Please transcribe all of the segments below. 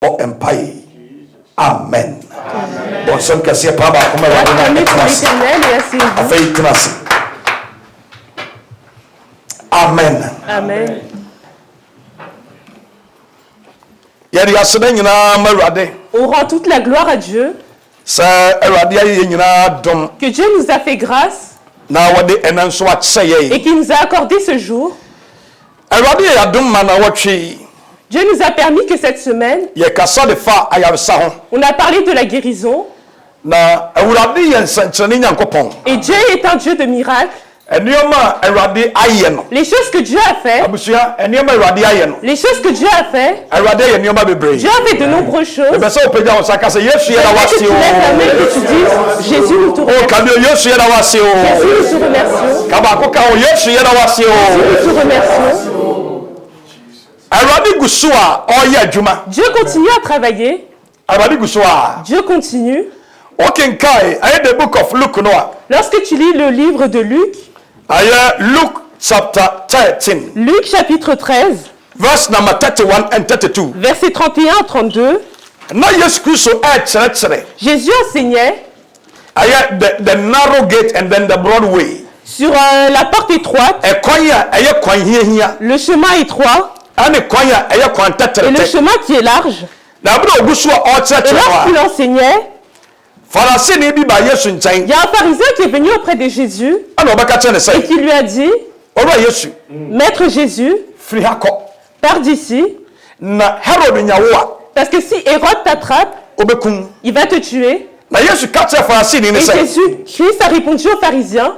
Bon empire. Amen. Bon son que c'est pas comme Acclamez pour l'Éternel et asseyez-vous. Amen. Amen. On rend toute la gloire à Dieu. Que Dieu nous a fait grâce et qu'il nous a accordé ce jour. Dieu nous a permis que cette semaine, on a parlé de la guérison. Et Dieu est un Dieu de miracles. Les choses que Dieu a fait, les choses que Dieu a fait, Dieu a fait de nombreuses choses. Que tu lèves la main et que tu dises, Jésus nous te remercie. Jésus nous te remercie. Jésus nous te remercie. Dieu continue à travailler. Dieu continue. Lorsque tu lis le livre de Luc, Luke chapter 13. Luc chapitre 13. Verse number 31 and 32. Versets 31 à 32. Jésus enseignait the narrow gate and then the broad way. Sur la porte étroite, le chemin étroit et le chemin qui est large. Et lorsqu'il enseignait, il y a un pharisien qui est venu auprès de Jésus et qui lui a dit, Maître Jésus, pars d'ici, parce que si Hérode t'attrape, il va te tuer. Et Jésus Christ a répondu aux pharisiens,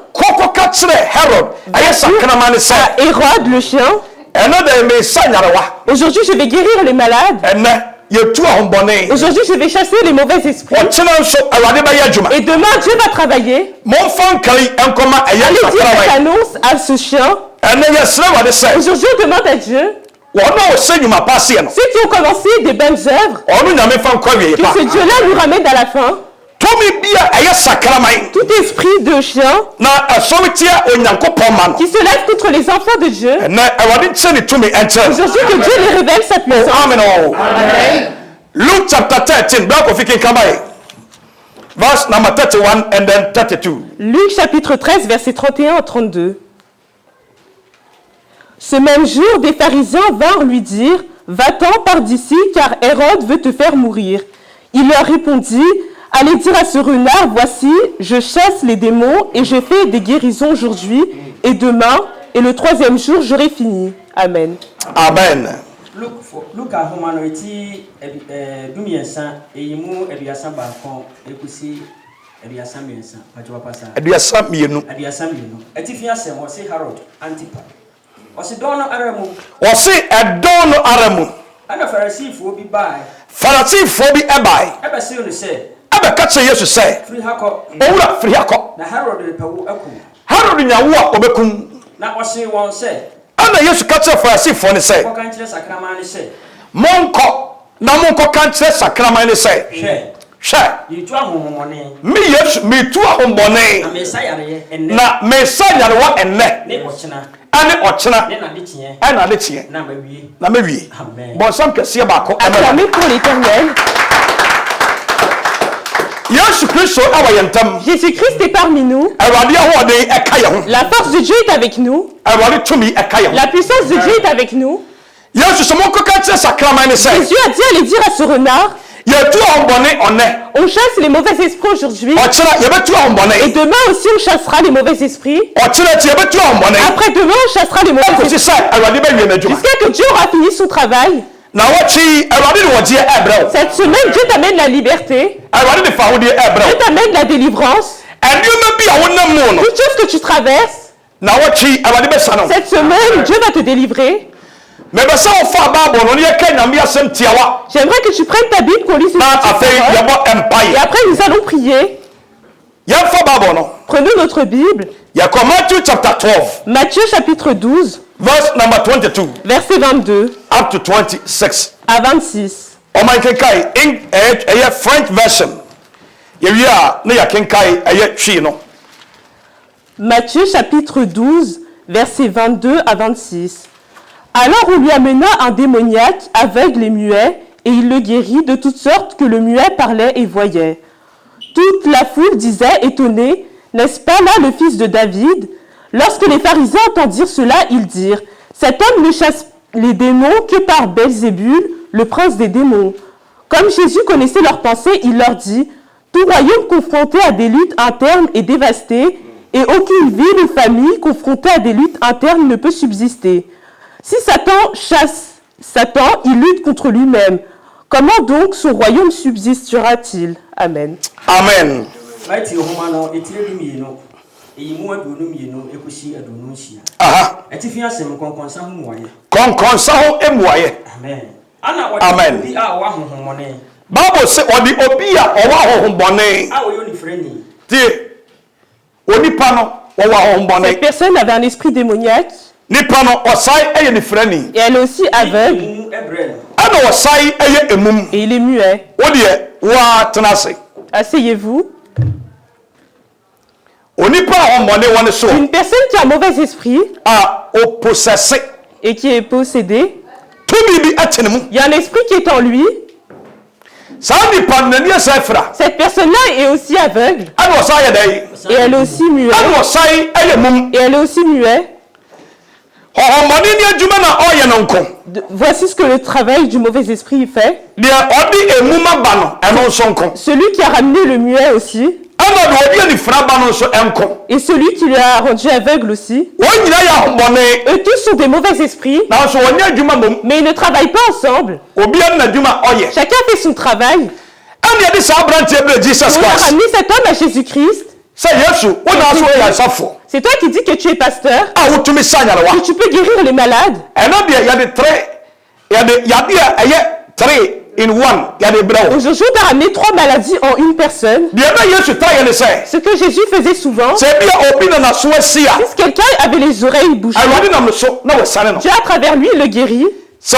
à Hérode le chien, aujourd'hui je vais guérir les malades. Aujourd'hui, je vais chasser les mauvais esprits. Et demain, Dieu va travailler. Allez dire cette annonce à ce chien. Aujourd'hui, on demande à Dieu, ceux qui ont commencé des bonnes œuvres, que ce Dieu-là nous ramène à la fin. Tout esprit de chien qui se lève contre les enfants de Dieu, aujourd'hui que Dieu les révèle sa puissance. Amen. Luke chapter 13, verse number 31 and then 32. Luc chapitre 13, versets 31 à 32. Ce même jour, des pharisiens vinrent lui dire, va-t'en par d'ici, car Hérode veut te faire mourir. Il leur répondit, allez dire à ce renard, voici, je chasse les démons et je fais des guérisons aujourd'hui et demain, et le troisième jour, j'aurai fini. Amen. Amen. Luke a homano eti dumiensa eyimu eduasa baako ekusi eduasa miensa pacho pasa eduasa mienu eti fiase mo se Herod Antipa osi dono aramu ana Pharisee bi bai ebe se onu se ebe ka che Yesu se firi hako owura firi hako na Herod pawu aku Herod nyawo a obekum na osi won se ana Yesu ka che Pharisee fo ne se ko kan kire sakraman ne se monko kan kire sakraman ne se hwe yitu ahomomone mi Yesu mi tu ahombone na mesayare enne na mesayare wa enne ne ochina ne na de tie na mawie bon sam kese ba ko acclamez pour l'Éternel. Jésus Christ est parmi nous. La force de Dieu est avec nous. La puissance de Dieu est avec nous. Jésus a dit allez dire à ce renard, on chasse les mauvais esprits aujourd'hui. Et demain aussi on chassera les mauvais esprits. Après demain on chassera les mauvais esprits. Jusqu'à que Dieu aura fini son travail. Cette semaine, Dieu t'amène la liberté. Dieu t'amène la délivrance. Toutes choses que tu traverses, cette semaine, Dieu va te délivrer. J'aimerais que tu prennes ta Bible, qu'on lise une et après nous allons prier. Prenons notre Bible. Matthieu chapitre 12. Verse number 22. Verset 22. Up to 26. À 26. On my kenkai in a French version. Matthieu chapitre 12, versets 22 à 26. Alors on lui amena un démoniaque aveugle et muet, et il le guérit de toutes sortes que le muet parlait et voyait. Toute la foule disait, étonnée, « N'est-ce pas là le fils de David ?» Lorsque les pharisiens entendirent cela, ils dirent, « Cet homme ne chasse les démons que par Belzébul, le prince des démons. » Comme Jésus connaissait leurs pensées, il leur dit, « Tout royaume confronté à des luttes internes est dévasté, et aucune ville ou famille confrontée à des luttes internes ne peut subsister. Si Satan chasse Satan, il lutte contre lui-même. Comment donc son royaume subsistera-t-il? » Amen. Amen. Amen. Bible say odi obi a owa hohombone. Onipa no owa hohombone. Cette personne avait un esprit démoniaque. Nipa no osai eye ni frani. Et elle est aussi aveugle. Ana osai eye emum. Et il est muet. Odie wa tenase. Asseyez-vous. Onipa hohombone woni so. Une personne qui a un mauvais esprit possessé et qui est possédée. Il y a un esprit qui est en lui. Cette personne-là est aussi aveugle. Et elle est aussi muette. Et elle est aussi muette. Voici ce que le travail du mauvais esprit fait. Celui qui a ramené le muet aussi. Et celui qui lui a rendu aveugle aussi. Eux tous sont des mauvais esprits. Mais ils ne travaillent pas ensemble. Chacun fait son travail. On a ramené cet homme à Jésus-Christ. C'est toi qui dis que tu es pasteur. Que tu peux guérir les malades. Aujourd'hui, on a ramené 3 maladies en une personne. Ce que Jésus faisait souvent, si quelqu'un avait les oreilles bouchées, Dieu à travers lui le guérit. Si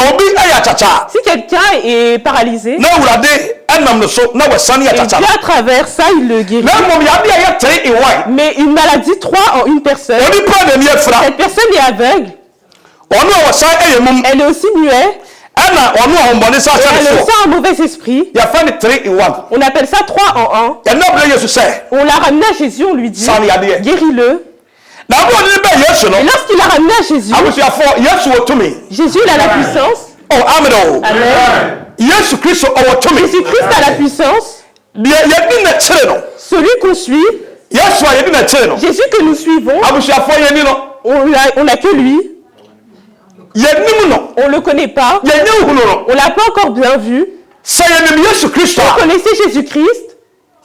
quelqu'un est paralysé, et Dieu à travers ça il le guérit. Mais une maladie 3 en une personne, cette personne est aveugle, elle est aussi muette. Elle a aussi un mauvais esprit. On appelle ça 3 en 1. On l'a ramené à Jésus, on lui dit, guéris-le. Et lorsqu'il l'a ramené à Jésus, Jésus il a la puissance. Amen. Jésus-Christ a la puissance. Celui qu'on suit, Jésus que nous suivons, on n'a que lui. On ne le connaît pas. On ne l'a pas encore bien vu. On connaissait Jésus-Christ.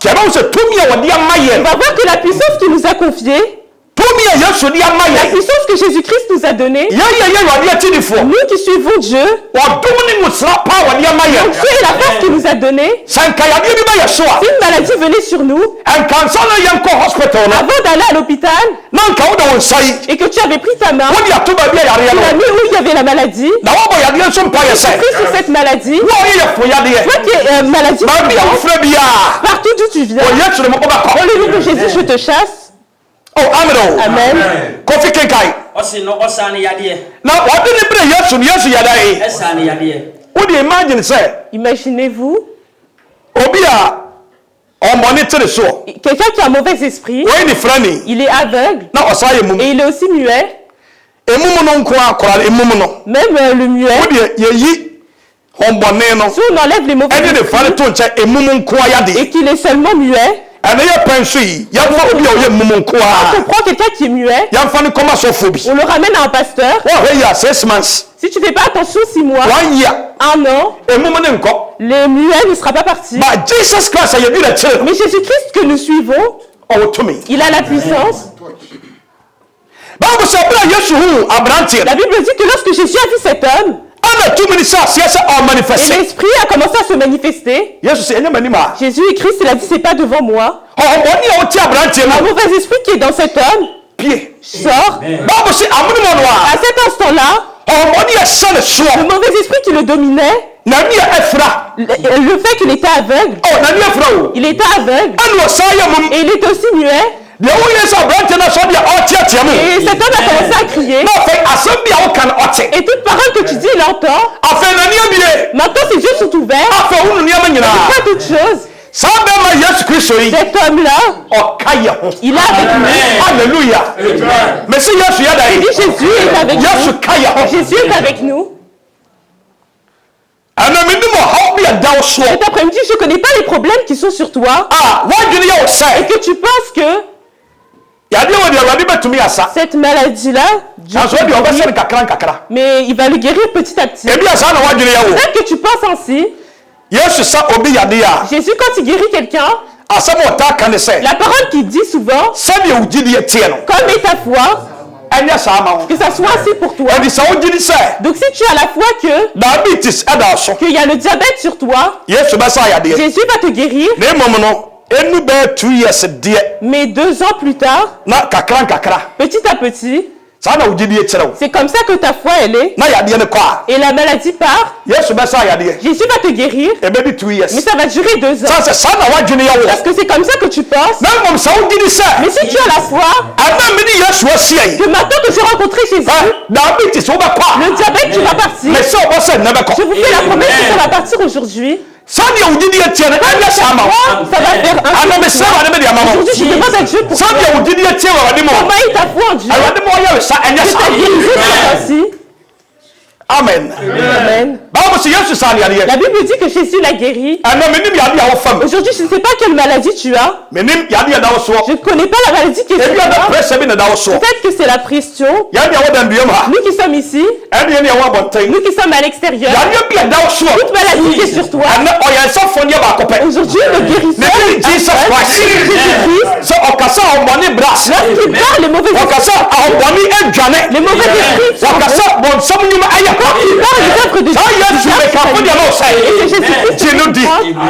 On va voir que la puissance qu'il nous a confiée, la puissance que Jésus-Christ nous a donnée, nous qui suivons Dieu, Dieu est la force qu'il nous a donnée. Si une maladie venait sur nous, avant d'aller à l'hôpital, et que tu avais pris ta main, tu l'as mis où il y avait la maladie, tu as pris sur cette maladie, toi qui es maladie, partout d'où tu viens, dans le nom de Jésus, je te chasse. Amen. Kofi Kenkai. Imaginez-vous quelqu'un qui a un mauvais esprit, il est aveugle et il est aussi muet. Même le muet, si on enlève les mauvais esprits et qu'il est seulement muet, on prend quelqu'un qui est muet, on le ramène à un pasteur. Si tu ne fais pas attention, 6 mois, 1 an, le muet ne sera pas parti. Mais Jésus-Christ que nous suivons, il a la puissance. La Bible dit que lorsque Jésus a vu cet homme, et l'esprit a commencé à se manifester. Jésus et Christ, il a dit, c'est pas devant moi. Un mauvais esprit qui est dans cet homme sort. À cet instant-là, le mauvais esprit qui le dominait, le fait qu'il était aveugle, il était aveugle, et il était aussi muet. Et cet homme a commencé à crier. Et toute parole que tu dis, il entend. Maintenant, ses yeux sont ouverts. Il voit toutes choses. Cet homme-là, il est avec nous. Alléluia. Mais si Jésus est avec nous. Jésus est avec nous. Cet après-midi, je ne connais pas les problèmes qui sont sur toi. Et que tu penses que cette maladie-là, mais il va le guérir petit à petit. Peut-être que tu penses ainsi. Jésus, quand il guérit quelqu'un, la parole qu'il dit souvent, comme est ta foi, que ça soit assez pour toi. Donc si tu as la foi qu'il y a le diabète sur toi, Jésus va te guérir. Mais 2 ans plus tard, petit à petit, c'est comme ça que ta foi elle est. Et la maladie part. Jésus va te guérir. Mais ça va durer 2 ans. Parce que c'est comme ça que tu penses. Mais si tu as la foi, que maintenant que j'ai rencontré Jésus, le diabète tu vas partir. Je vous fais la promesse que ça va partir aujourd'hui. Ça va faire un aujourd'hui, je demande à Dieu pour toi. Comment est ta foi en Dieu? Que ta guérison soit ainsi. Amen. Amen. La Bible dit que Jésus l'a guéri. Aujourd'hui, je ne sais pas quelle maladie tu as. Je ne connais pas la maladie qui est sur toi. Peut-être que c'est la pression. Nous qui sommes ici, nous qui sommes à l'extérieur, toute maladie qui est sur toi. Aujourd'hui, le guérisseur, Jésus-Christ, lorsqu'il parle, les mauvais esprits, quand il parle des œuvres de Dieu,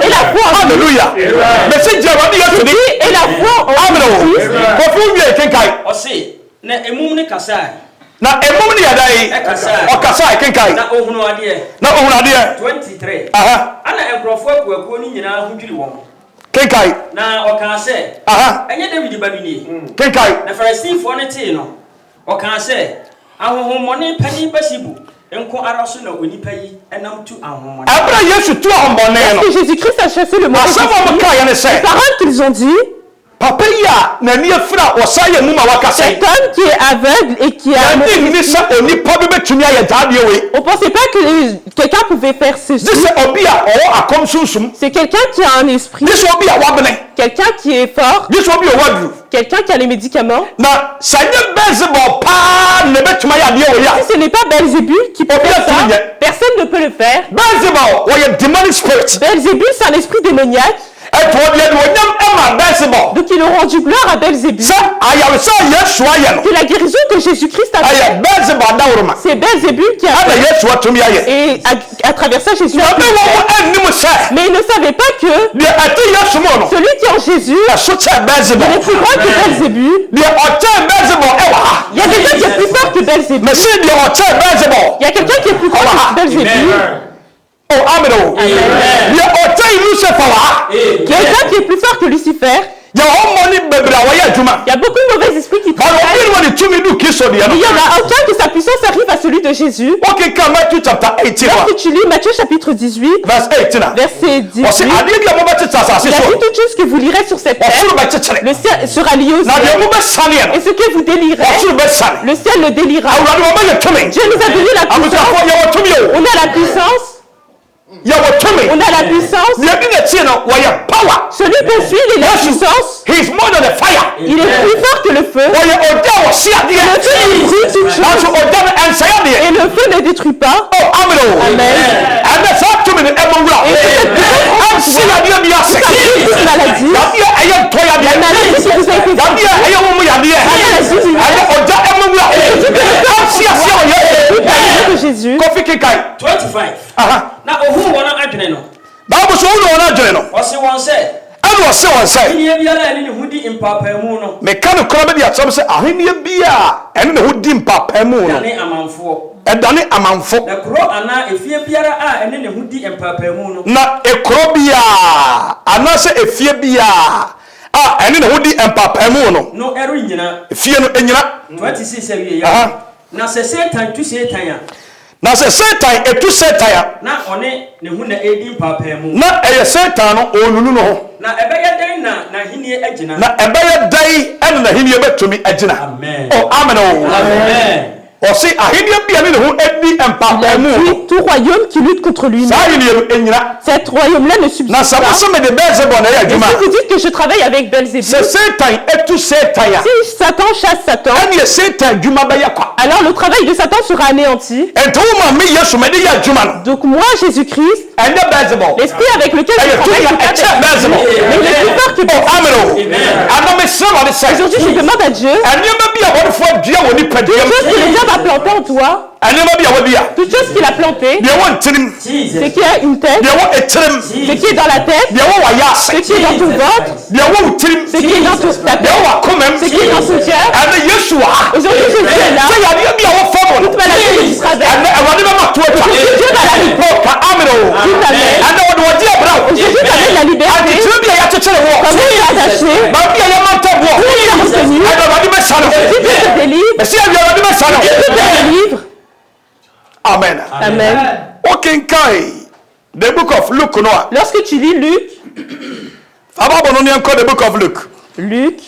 et la foi en Alléluia. Mais si Dieu va dire et la foi en na emum ni yadai okasa kenkai na ohunu ade 23 ana enkrofo akuakuo ni nyina hodwiri won kenkai na okase enye David babini kenkai na Farisifo ne te no okase ahohomone pani basibu enko araso na onipa yi enam tu ahohomone abra Yesu tu ahohomone no Jésus-Christ a chassé le mauvais esprit. Les paroles qu'ils ont dit. Cet homme qui est aveugle et qui a on pensait pas que quelqu'un pouvait faire ceci. C'est quelqu'un qui a un esprit. Quelqu'un qui est fort. Quelqu'un qui a les médicaments. Si ce n'est pas Belzébul qui peut faire ça, personne ne peut le faire. Belzébul, c'est un esprit démoniaque. Donc ils ont rendu gloire à Belzébul. Que la guérison que Jésus-Christ a fait, c'est Belzébul qui a fait. Et à travers ça, Jésus a fait. Mais ils ne savaient pas que celui qui est en Jésus, il est plus grand que Belzébul. Il y a quelqu'un qui est plus fort que Belzébul. Il y a quelqu'un qui est plus fort que Belzébul. Oh, amen. Quelqu'un qui est plus fort que Lucifer. Il y a beaucoup de mauvais esprits qui travaillent. Mais il n'y en a aucun que sa puissance arrive à celui de Jésus. Lorsque tu lis Matthieu chapitre 18, verset 18, il a dit toutes choses que vous lirez sur cette terre, le ciel sera lié au ciel. Et ce que vous délirez, le ciel le délira. Dieu nous a donné la puissance. On a la puissance. On a la puissance. Celui qu'on suit, il a la puissance. Il est plus fort que le feu. Le feu détruit toute chose. Et le feu ne détruit pas. Amen. Jésus. 25. Na ohu wona adwene no. Bible so wona adwene no. Ose won se. Ano ose won se. Ahenia biara ene ne hudi impapamu no. Me kan kro be dia som se ahenia bia ene ne hudi impapamu no. Dane amanfo. Edane amanfo. Na kro ana efie biara a ene ne hudi impapamu no. Na ekro bia ana se efie bia Ah, and then who and papa no. No, Erina. Fear no enyina. 26 years. Now, say Satan to Satan. Now, say Satan, a to Satan. Not on it, the Huna 18 papa. Not a Satan or no. Now, a better day now, he near Edgina. Not a better day, and the him to me, Edgina. Amen. Oh, amen. Amen. Or say, I hear bien who Eddie and papa. Tout royaume qui lutte contre lui. Cet royaume-là ne subsiste pas. Si vous dites que je travaille avec Belzébuth, si Satan chasse Satan, alors le travail de Satan sera anéanti. Donc moi, Jésus-Christ, l'esprit avec lequel je travaille, mais il est plus fort que Belzébuth. Aujourd'hui, je demande à Dieu, que le diable a planté en toi, toute chose qu'il a planté, ce qui a une tête, ce qui est dans la tête, ce qui est dans ton ventre, ce qui est dans ta tête, ce qui est dans ton cœur. Aujourd'hui, Jésus est là. Toute maladie qui travaille. Aujourd'hui, Dieu va la libérer. Aujourd'hui, tu amènes la liberté. Comme il est attaché, comme il est retenu. Aujourd'hui, Dieu te délivre. Dieu te délivre. Amen. Amen. Okay, the book of Luke. Lorsque tu lis Luc, the book of Luke. Luc,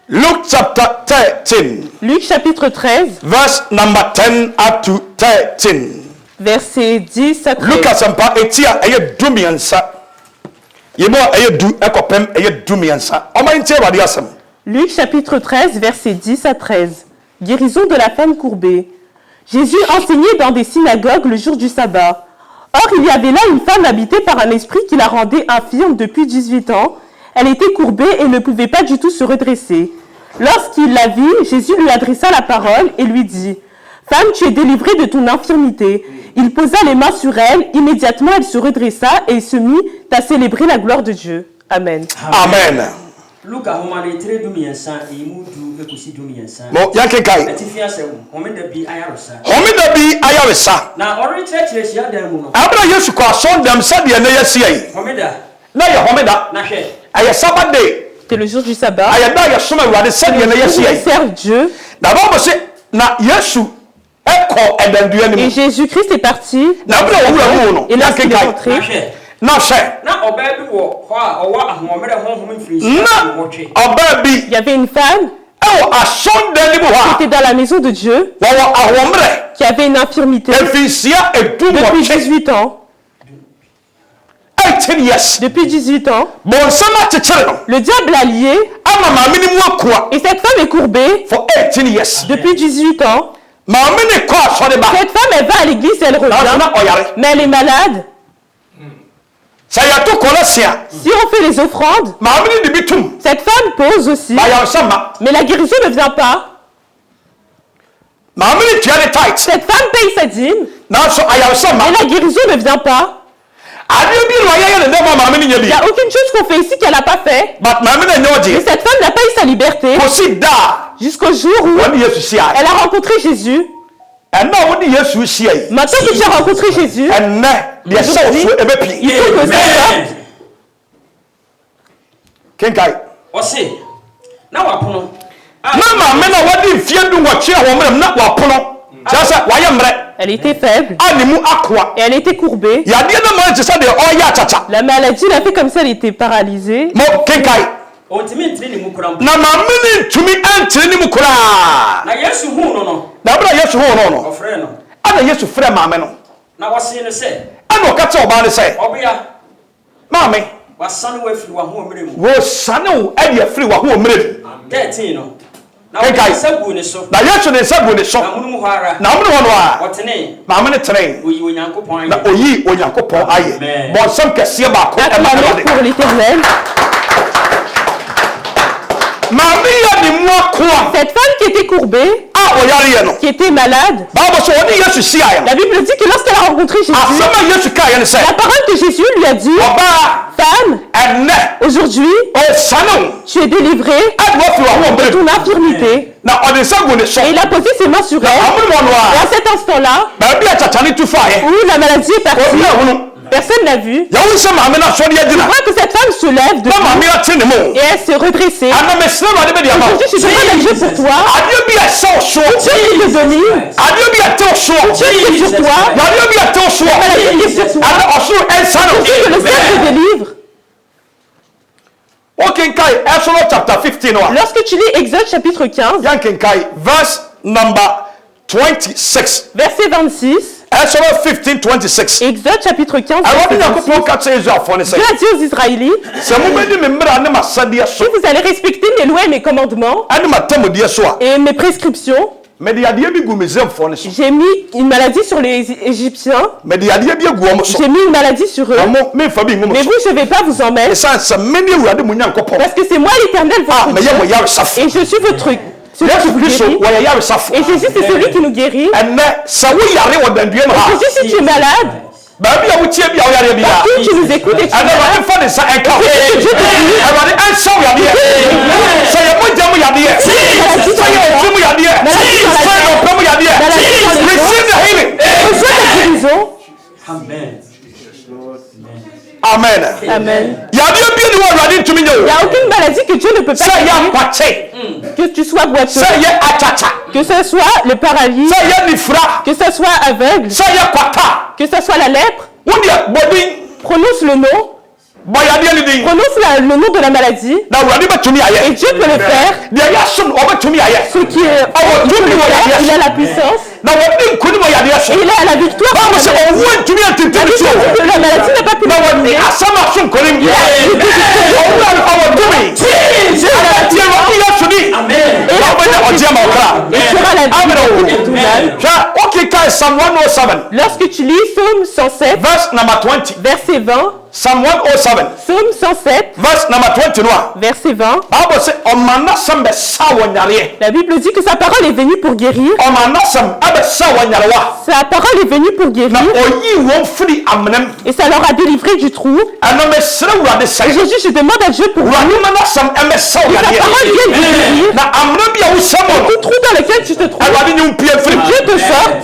Luke chapter 13. Luc chapitre 13. Verse number 10 up to 13. Verset 10 à 13. Luke asampa etia eye dumiansa. Yemo eye du ekopem eye dumiansa. Omantie wadi asam. Luc chapitre 13, versets 10 à 13. Guérison de la femme courbée. Jésus enseignait dans des synagogues le jour du sabbat. Or, il y avait là une femme habitée par un esprit qui la rendait infirme depuis 18 ans. Elle était courbée et ne pouvait pas du tout se redresser. Lorsqu'il la vit, Jésus lui adressa la parole et lui dit « Femme, tu es délivrée de ton infirmité. » Il posa les mains sur elle. Immédiatement, elle se redressa et se mit à célébrer la gloire de Dieu. Amen. Amen. Luka homane tre dumiensa imudu ekusi dumiensa. Mo yanke kai. Etifia se homeda bi ayarosa. Homeda bi ayarosa. Na ori church sia dan mu no. Abra Yesu ko ason dem sabe na yesi ai. Homeda. Na ye homeda. Na hwe. Aya Sabbath day. C'est le jour du sabbat. Aya da ya soma wade sabe na yesi ai. Serve Dieu. Na ba se na Yesu eko edandua ni mu. Et Jésus-Christ est parti. Na abra owura mu no. Et là il est rentré. Na she. Na oba bi wo ho a owa ahomere honhom mfiri. Na oba bi. Il y avait une femme qui était dans la maison de Dieu, qui avait une infirmité depuis 18 ans. Depuis 18 ans, le diable l'a lié et cette femme est courbée depuis 18 ans. Cette femme, elle va à l'église, elle revient, mais elle est malade. Si on fait les offrandes, cette femme pose aussi, mais la guérison ne vient pas. Cette femme paye sa dîme, mais la guérison ne vient pas. Il n'y a aucune chose qu'on fait ici qu'elle n'a pas fait. Mais cette femme n'a pas eu sa liberté jusqu'au jour où elle a rencontré Jésus. Maintenant que tu as rencontré Jésus, il faut que ça elle était faible et elle était courbée. La maladie l'a fait comme ça, elle était paralysée. Pour l'Éternel. Cette femme qui était courbée, qui était malade. La Bible dit que lorsqu'elle a rencontré Jésus, la parole que Jésus lui a dit, femme, aujourd'hui, tu es délivrée de ton infirmité. Et il a posé ses mains sur elle. Et à cet instant-là, où la maladie est partie, personne n'a vu. Je vois que cette femme se lève debout et elle se redressait. Aujourd'hui, je demande à Dieu pour toi. Dieu qui te domine. Dieu qui est sur toi. La maladie qui est sur toi. Aujourd'hui, que le ciel te délivre. Lorsque tu lis Exode chapitre 15, verse number 26. verset 26, Exodus 15, 26. Exode chapitre 15, verset 26, Dieu a dit aux Israélites, si vous allez respecter mes lois et mes commandements et mes prescriptions, j'ai mis une maladie sur les Égyptiens, j'ai mis une maladie sur eux, mais vous, je ne vais pas vous en mettre, parce que c'est moi l'Éternel, votre Dieu, et je suis votre truc. Celui qui vous guérit. Et Jésus, c'est celui qui nous guérit. Et Jésus, si tu es malade, partout tu nous écoutes et tu es malade, Amen. Amen. Il n'y a aucune maladie que Dieu ne peut pas guérir. Que tu sois boiteux, que ce soit le paralysie, que ce soit aveugle, que ce soit la lèpre, prononce le nom. Prononce le nom de la maladie et Dieu peut le faire. Ce qui est, il a la puissance et il a la victoire. La maladie n'a pas pu le lorsque tu lis Psaume 107, verset 20, Psalm 107. Psaume 107, verse number 21. verset 20. La Bible dit que sa parole est venue pour guérir. Sa parole est venue pour guérir. Et ça leur a délivré du trou. Et Jésus, je demande à Dieu pour vous. Et sa parole vient guérir. Et tout trou dans lequel tu te trouves, Dieu te sorte.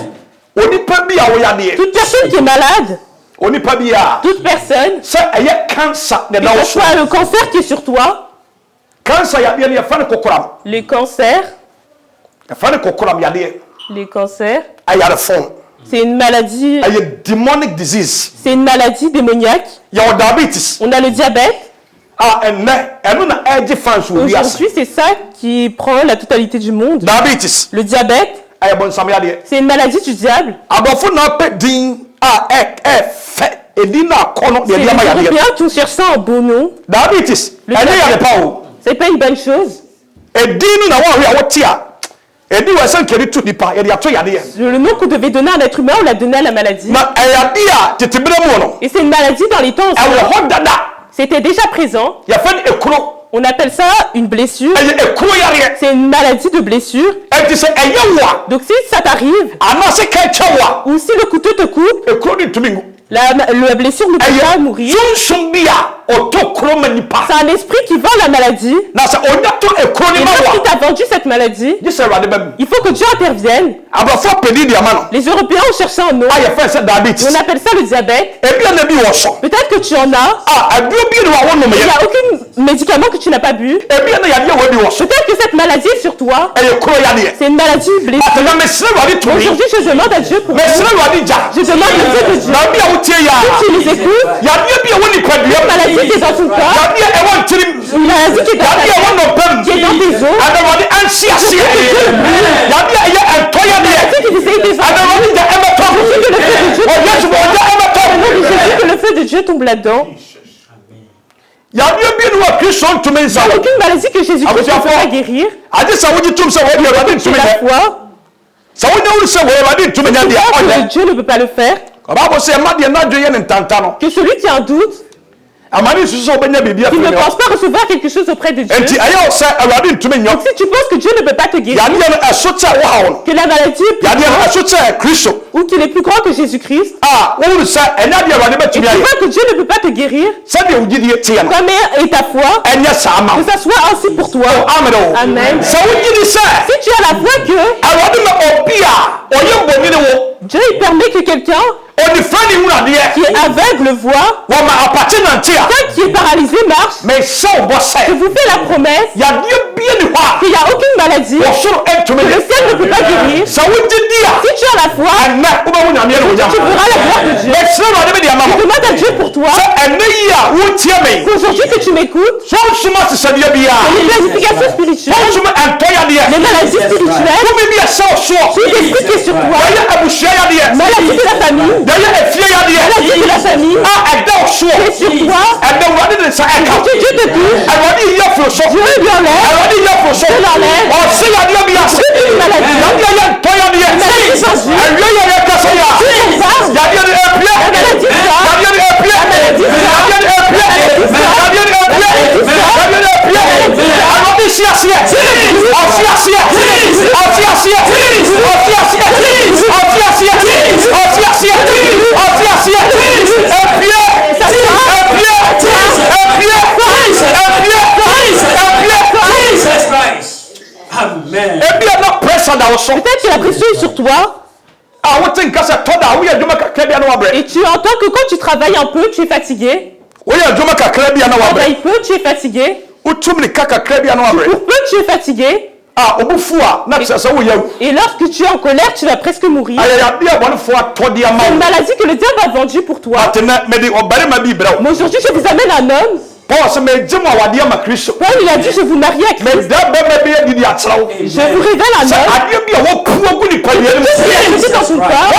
Toute personne qui est malade, toute personne, que ce soit le cancer qui est sur toi, les cancers, c'est une maladie, c'est une maladie démoniaque. On a le diabète. Aujourd'hui, c'est ça qui prend la totalité du monde. Le diabète, c'est une maladie du diable. C'est les Européens qui ont cherché un beau nom. C'est pas une bonne chose. Le nom qu'on devait donner à un être humain, on l'a donné à la maladie. Et c'est une maladie dans les temps anciens. C'était déjà présent. On appelle ça une blessure. C'est une maladie de blessure. Donc si ça t'arrive, ou si le couteau te coupe, la blessure ne peut pas mourir. C'est un esprit qui vend la maladie. Et lorsqu'il t'a vendu cette maladie, il faut que Dieu intervienne. Les Européens ont cherché un nom. On appelle ça le diabète. Peut-être que tu en as. Il n'y a aucun médicament que tu n'as pas bu. Peut-être que cette maladie est sur toi. C'est une maladie blessée. Aujourd'hui, je demande à Dieu pour vous. Je demande à Dieu de Dieu. Si tu les écoutes, une maladie qui est dans ton corps, une maladie qui est dans ta tête, qui est dans tes os, que le feu de Dieu tombe là-dedans. Il n'y a aucune maladie que Jésus-Christ ne peut pas guérir. C'est la foi. Que Dieu ne peut pas le faire. Que celui qui a un doute, Tu ne penses pas recevoir quelque chose auprès de Dieu. And Si tu penses que Dieu ne peut pas te guérir, que la maladie est plus grande, ou qu'il est plus grand que Jésus-Christ, tu vois que Dieu ne peut pas te guérir, comme est ta foi, que ça soit ainsi pour toi. Amen. Si tu as la foi que Dieu il permet que quelqu'un qui est aveugle voit, quelqu'un qui est paralysé marche, je vous fais la promesse qu'il n'y a aucune maladie que le ciel ne peut pas guérir. Si tu as la foi, tu verras la gloire de Dieu. Je demande à Dieu pour toi qu'aujourd'hui que tu m'écoutes, les planifications spirituelles, les maladies spirituelles, tout l'esprit qui est sur toi, maladie de la famille, maladie de la famille, qui est sur toi, Dieu te touche, Dieu lui enlève, Dieu l'enlève, toute maladie, Amen. Peut-être que la pression est sur toi. Et tu entends que quand tu travailles un peu, tu es fatigué. Travaille peu, tu es fatigué. Pour peu, tu es fatigué. Et lorsque tu es en colère, tu vas presque mourir. C'est une maladie que le diable a vendue pour toi. Mais aujourd'hui, je vous amène un homme. Paul il a dit je vous marie à Christ. Je vous révèle un homme. Tout ce qu'il a jeté dans son corps.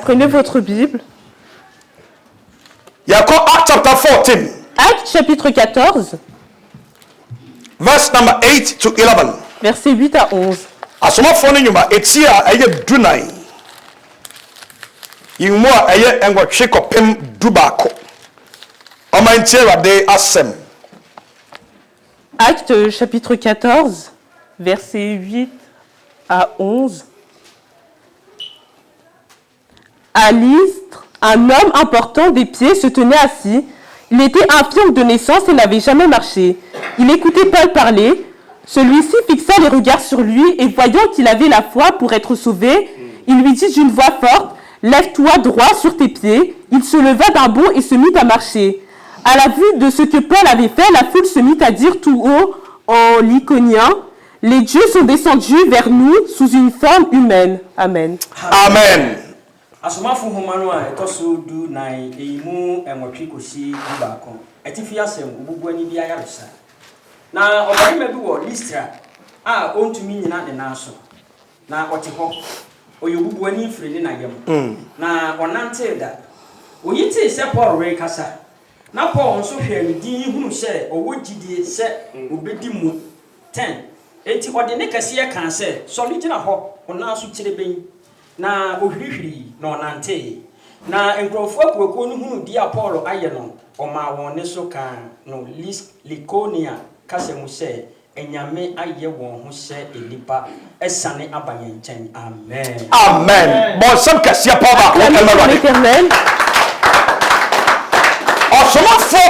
Prenez votre Bible. Actes chapitre 14. Verse number 8 to 11. Versets 8 à 11. Asomafoɔ no nyuma eti a ɛyɛ dunan yimu a ɛyɛ ɛnwɔtwe kɔpem dubaako ɔmantie Awurade asɛm. Actes chapitre 14 versets 8 à 11. À Lystre, un homme important des pieds se tenait assis. Il était infirme de naissance et n'avait jamais marché. Il écoutait Paul parler. Celui-ci fixa les regards sur lui et voyant qu'il avait la foi pour être sauvé, il lui dit d'une voix forte, « Lève-toi droit sur tes pieds. » Il se leva d'un bond et se mit à marcher. À la vue de ce que Paul avait fait, la foule se mit à dire tout haut en lycaonien, « Les dieux sont descendus vers nous sous une forme humaine. » Amen. Amen. Asomafo homano a etoso du nine eimu enwotwe kosi dubaako etifi asem obubu ani bia yaresa na obarima bi wo Listra a ontumi nyina ne naso na ote ho oyobubu ani firi ne nagem na onante da oyiti se Paul we kasa na Paul nso hwe ne din hunu se owo gidie se obedi mu 10 enti ode ne kase ye kan se so ligina ho onaso kireben na ohwihwiri na onante na enkrofo akuko no hunu dia Paul aye no oma won ne so kan no Lycaonia kase mu se enyame aye won ho se enipa esane abaye nchen. Amen. Amen. Bon sam kase Paul ba l'Éternel.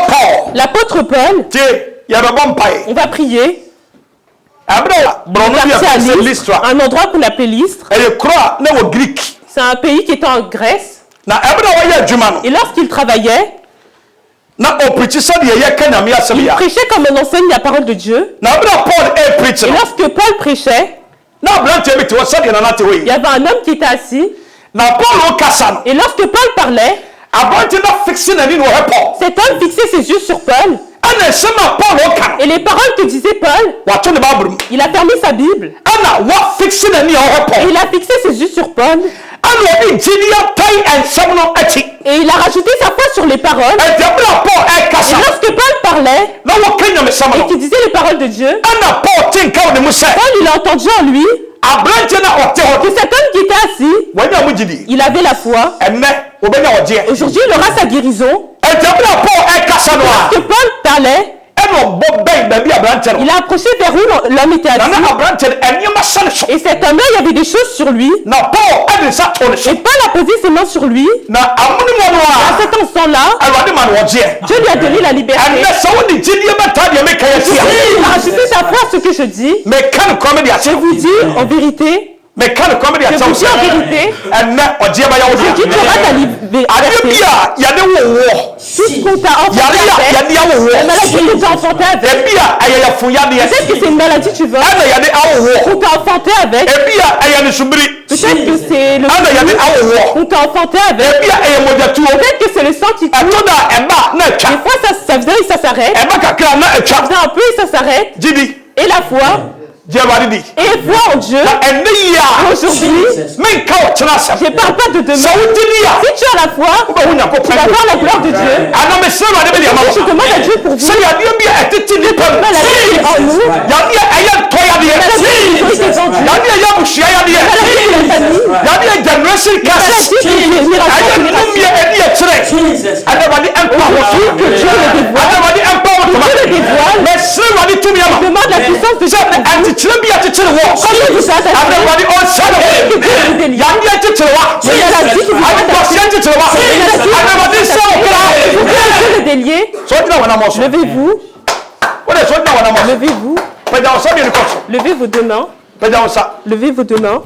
Paul. L'apôtre Paul. On va prier. Un endroit qu'on appelle Lystre. C'est un pays qui est en Grèce. Et lorsqu'il travaillait, il prêchait comme on enseigne la parole de Dieu. Et lorsque Paul prêchait, il y avait un homme qui était assis. Et lorsque Paul parlait, cet homme fixait ses yeux sur Paul. Et les paroles que disait Paul, il a fermé sa Bible. Et il a fixé ses yeux sur Paul. Et il a rajouté sa foi sur les paroles. Et lorsque Paul parlait, et qu'il disait les paroles de Dieu, Paul, il a entendu en lui que cet homme qui était assis, il avait la foi. Aujourd'hui, il aura sa guérison. Lorsque Paul parlait, il a approché vers où l'homme était assis. Et cet homme-là, il y avait des choses sur lui. Et Paul a posé ses mains sur lui. Et à cet instant-là, Dieu lui a donné la liberté. Il a rajouté sa foi à ce que je dis. Je vous dis en vérité. Je vous dis en vérité, aujourd'hui tu auras ta liberté. Tout ce qu'on t'a enfanté avec, la maladie que tu as enfanté avec, peut-être que c'est une maladie tu veux, qu'on t'a enfanté avec, peut-être que c'est le qu'on t'a enfanté avec, peut-être que c'est le sang qui coule, des fois ça vient et ça s'arrête, ça vient un peu et ça s'arrête, et la foi, et foi en Dieu. Aujourd'hui, je ne parle pas de demain. Si tu as la foi, tu vas voir la gloire de Dieu. Je demande à Dieu pour vous. La maladie est en nous. La maladie est vendue. La maladie est la demande la puissance de Dieu. Levez-vous. Levez-vous. Levez vos deux mains. Levez vos deux mains.